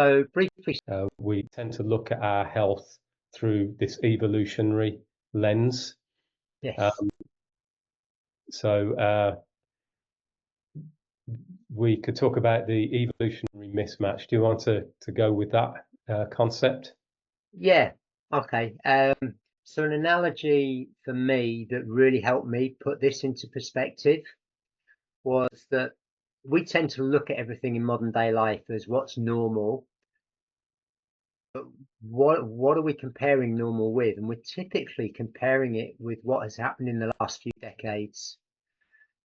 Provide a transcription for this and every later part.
So briefly, We tend to look at our health through this evolutionary lens. yes, So we could talk about the evolutionary mismatch. Do you want to go with that concept? yeah, okay. So an analogy for me that really helped me put this into perspective was that we tend to look at everything in modern day life as what's normal, but what are we comparing normal with? And we're typically comparing it with what has happened in the last few decades.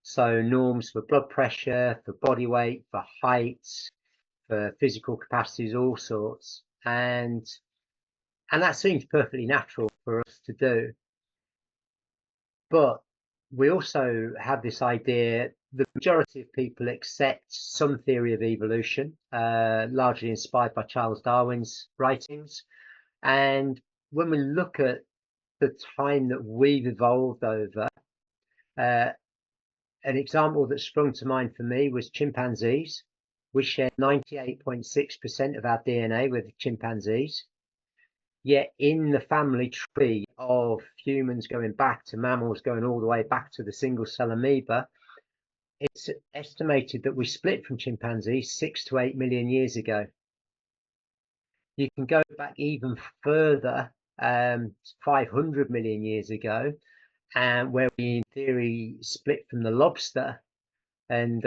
So norms for blood pressure, for body weight, for height, for physical capacities, all sorts. And that seems perfectly natural for us to do. But we also have this idea, the majority of people accept some theory of evolution, largely inspired by Charles Darwin's writings. And when we look at the time that we've evolved over, uh, an example that sprung to mind for me was chimpanzees. We share 98.6% of our DNA with chimpanzees. Yet in the family tree of humans going back to mammals, going all the way back to the single cell amoeba, it's estimated that we split from chimpanzees 6 to 8 million years ago. You can go back even further, 500 million years ago, and where we in theory split from the lobster. And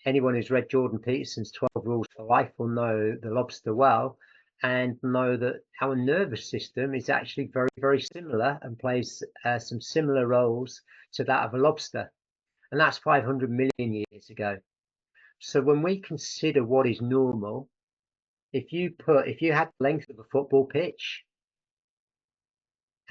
anyone who's read Jordan Peterson's 12 Rules for Life will know the lobster well, and know that our nervous system is actually very, very similar and plays some similar roles to that of a lobster. And that's 500 million years ago. So when we consider what is normal, if you had the length of a football pitch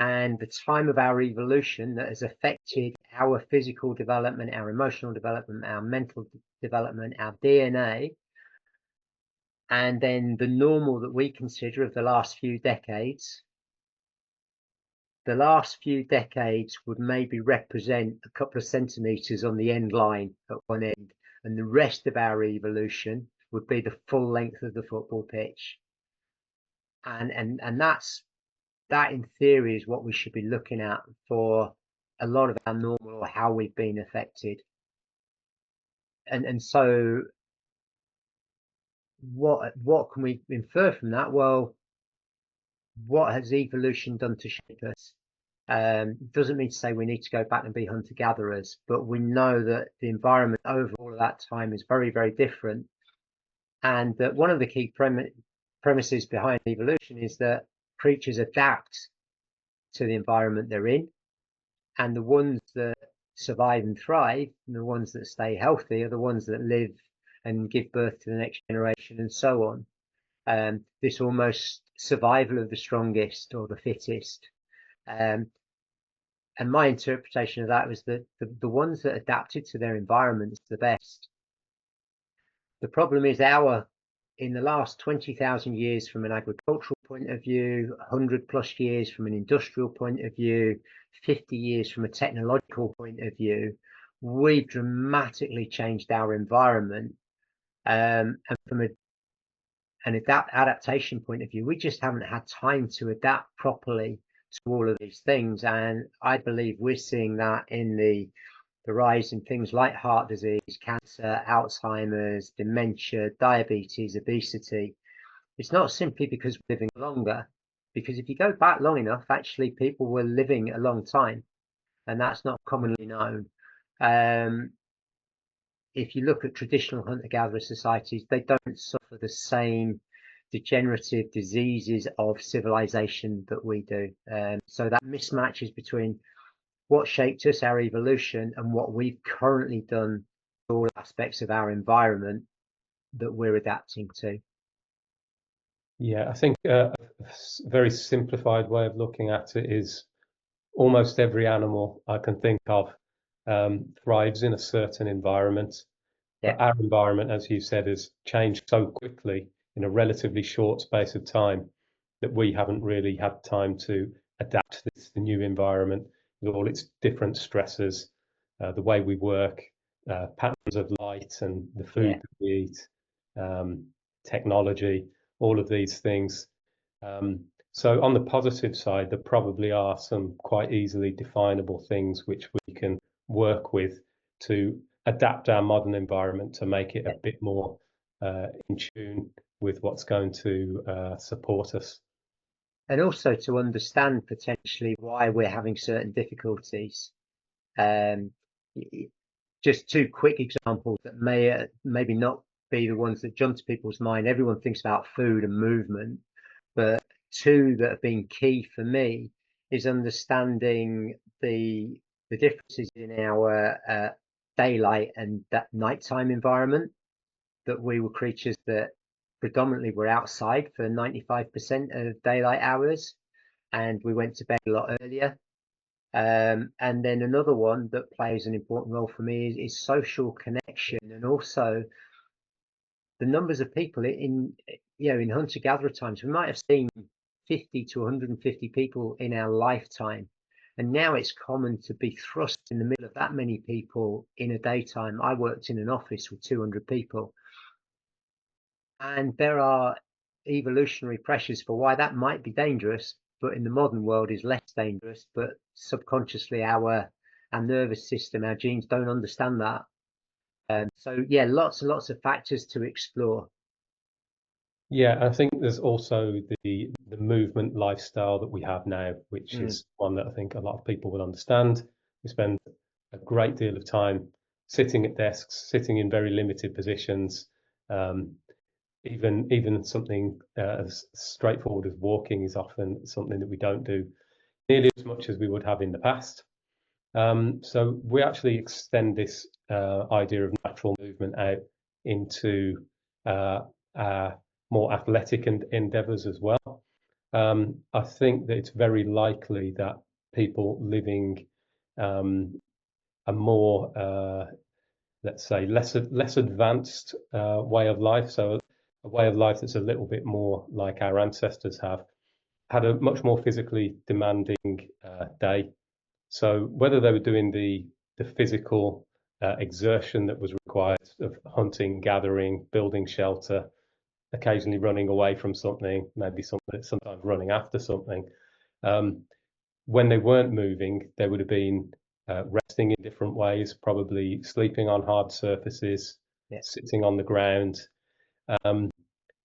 and the time of our evolution that has affected our physical development, our emotional development, our mental development, our DNA, and then the normal that we consider of the last few decades, the last few decades would maybe represent a couple of centimeters on the end line at one end, and the rest of our evolution would be the full length of the football pitch. And that in theory is what we should be looking at for a lot of our normal, or how we've been affected. And so what can we infer from that? Well, what has evolution done to shape us? Doesn't mean to say we need to go back and be hunter-gatherers, but we know that the environment over all of that time is very, very different. And that one of the key premises behind evolution is that creatures adapt to the environment they're in, and the ones that survive and thrive, and the ones that stay healthy, are the ones that live and give birth to the next generation, and so on. This almost survival of the strongest or the fittest. And my interpretation of that was that the ones that adapted to their environments the best. The problem is in the last 20,000 years from an agricultural point of view, 100 plus years from an industrial point of view, 50 years from a technological point of view, we've dramatically changed our environment. And from an adaptation point of view, we just haven't had time to adapt properly to all of these things. And I believe we're seeing that in the rise in things like heart disease, cancer, Alzheimer's, dementia, diabetes, obesity. It's not simply because we're living longer, because if you go back long enough, actually people were living a long time, and that's not commonly known. If you look at traditional hunter-gatherer societies, they don't suffer the same degenerative diseases of civilization that we do. So that mismatch is between what shaped us, our evolution, and what we've currently done to all aspects of our environment that we're adapting to. Yeah, I think a very simplified way of looking at it is almost every animal I can think of thrives in a certain environment. Yeah. But our environment, as you said, has changed so quickly in a relatively short space of time that we haven't really had time to adapt to this new environment with all its different stresses, the way we work, patterns of light and the food Yeah. that we eat, technology. all of these things. So on the positive side, there probably are some quite easily definable things which we can work with to adapt our modern environment to make it a bit more in tune with what's going to support us. And also to understand potentially why we're having certain difficulties. Um, just two quick examples that may maybe not be the ones that jump to people's mind. Everyone thinks about food and movement, but two that have been key for me is understanding the differences in our daylight and that nighttime environment. That we were creatures that predominantly were outside for 95% of daylight hours, and we went to bed a lot earlier. And then another one that plays an important role for me is social connection, and also the numbers of people in in hunter-gatherer times. We might have seen 50 to 150 people in our lifetime, and now it's common to be thrust in the middle of that many people in a daytime. I worked in an office with 200 people, and there are evolutionary pressures for why that might be dangerous, but in the modern world is less dangerous. But subconsciously, our nervous system, our genes don't understand that. So yeah, lots and lots of factors to explore. Yeah, I think there's also the movement lifestyle that we have now, which Mm, is one that I think a lot of people will understand. We spend a great deal of time sitting at desks, sitting in very limited positions. Um, even something as straightforward as walking is often something that we don't do nearly as much as we would have in the past. So we actually extend this idea of natural movement out into our more athletic endeavors as well. I think that it's very likely that people living a more, let's say, less advanced way of life, so a way of life that's a little bit more like our ancestors have, had a much more physically demanding day. So whether they were doing the physical exertion that was required of hunting, gathering, building shelter, occasionally running away from something, maybe sometimes running after something. Um, when they weren't moving, they would have been resting in different ways, probably sleeping on hard surfaces, yeah, sitting on the ground. Um,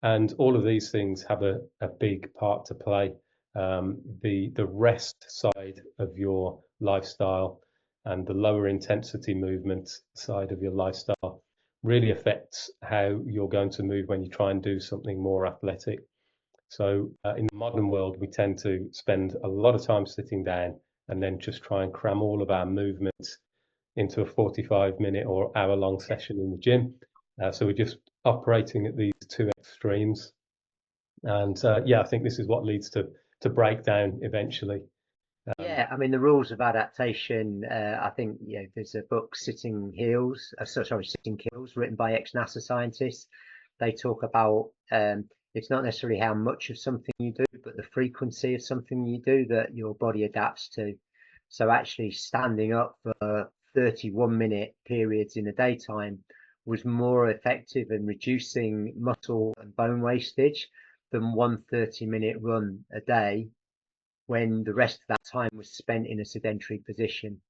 and all of these things have a big part to play. The rest side of your lifestyle and the lower intensity movement side of your lifestyle really affects how you're going to move when you try and do something more athletic. So in the modern world, we tend to spend a lot of time sitting down and then just try and cram all of our movements into a 45-minute or hour-long yeah. session in the gym. So we're just operating at these two extremes. And yeah, I think this is what leads to breakdown eventually. Um, Yeah, I mean the rules of adaptation. I think there's a book, Sitting Kills, written by ex-NASA scientists. They talk about it's not necessarily how much of something you do, but the frequency of something you do that your body adapts to. So actually, standing up for 31-minute periods in the daytime was more effective in reducing muscle and bone wastage than one 30-minute run a day when the rest of that time was spent in a sedentary position.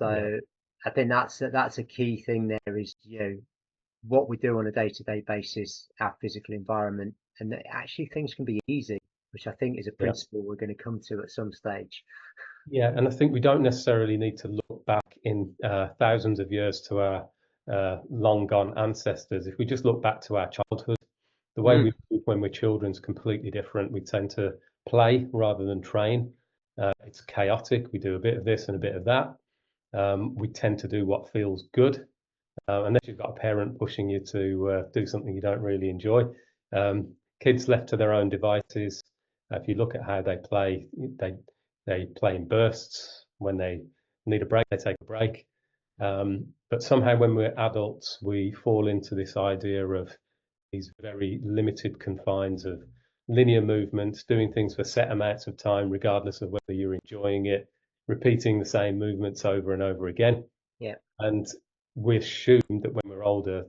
yeah, So I think that's a key thing there is, what we do on a day-to-day basis, our physical environment, and that actually things can be easy, which I think is a yeah. principle we're going to come to at some stage. Yeah, and I think we don't necessarily need to look back in thousands of years to our long gone ancestors. If we just look back to our childhood, the way Mm, we move when we're children is completely different. We tend to play rather than train. It's chaotic. We do a bit of this and a bit of that. We tend to do what feels good, unless you've got a parent pushing you to do something you don't really enjoy. Um, Kids left to their own devices, if you look at how they play, they play in bursts. When they need a break, they take a break. But somehow, when we're adults, we fall into this idea of these very limited confines of linear movements, doing things for set amounts of time, regardless of whether you're enjoying it, repeating the same movements over and over again. yeah, And we assume that when we're older,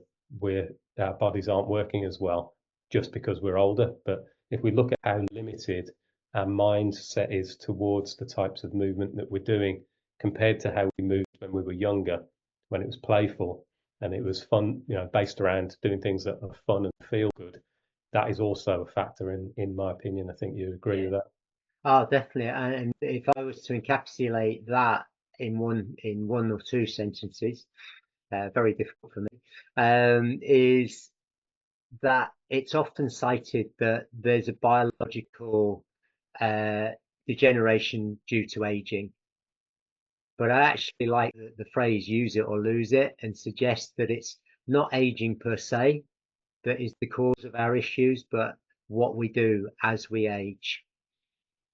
our bodies aren't working as well. just because we're older. But if we look at how limited our mindset is towards the types of movement that we're doing compared to how we moved when we were younger, when it was playful and it was fun, based around doing things that are fun and feel good, that is also a factor in my opinion. I think you agree with that. Oh, definitely. And if I was to encapsulate that in one or two sentences, very difficult for me, is that it's often cited that there's a biological uh, degeneration due to aging. But I actually like the phrase "use it or lose it" and suggest that it's not aging per se that is the cause of our issues, but what we do as we age,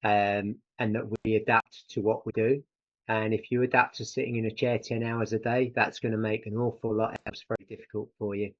and that we adapt to what we do. And if you adapt to sitting in a chair 10 hours a day, that's going to make an awful lot else very difficult for you.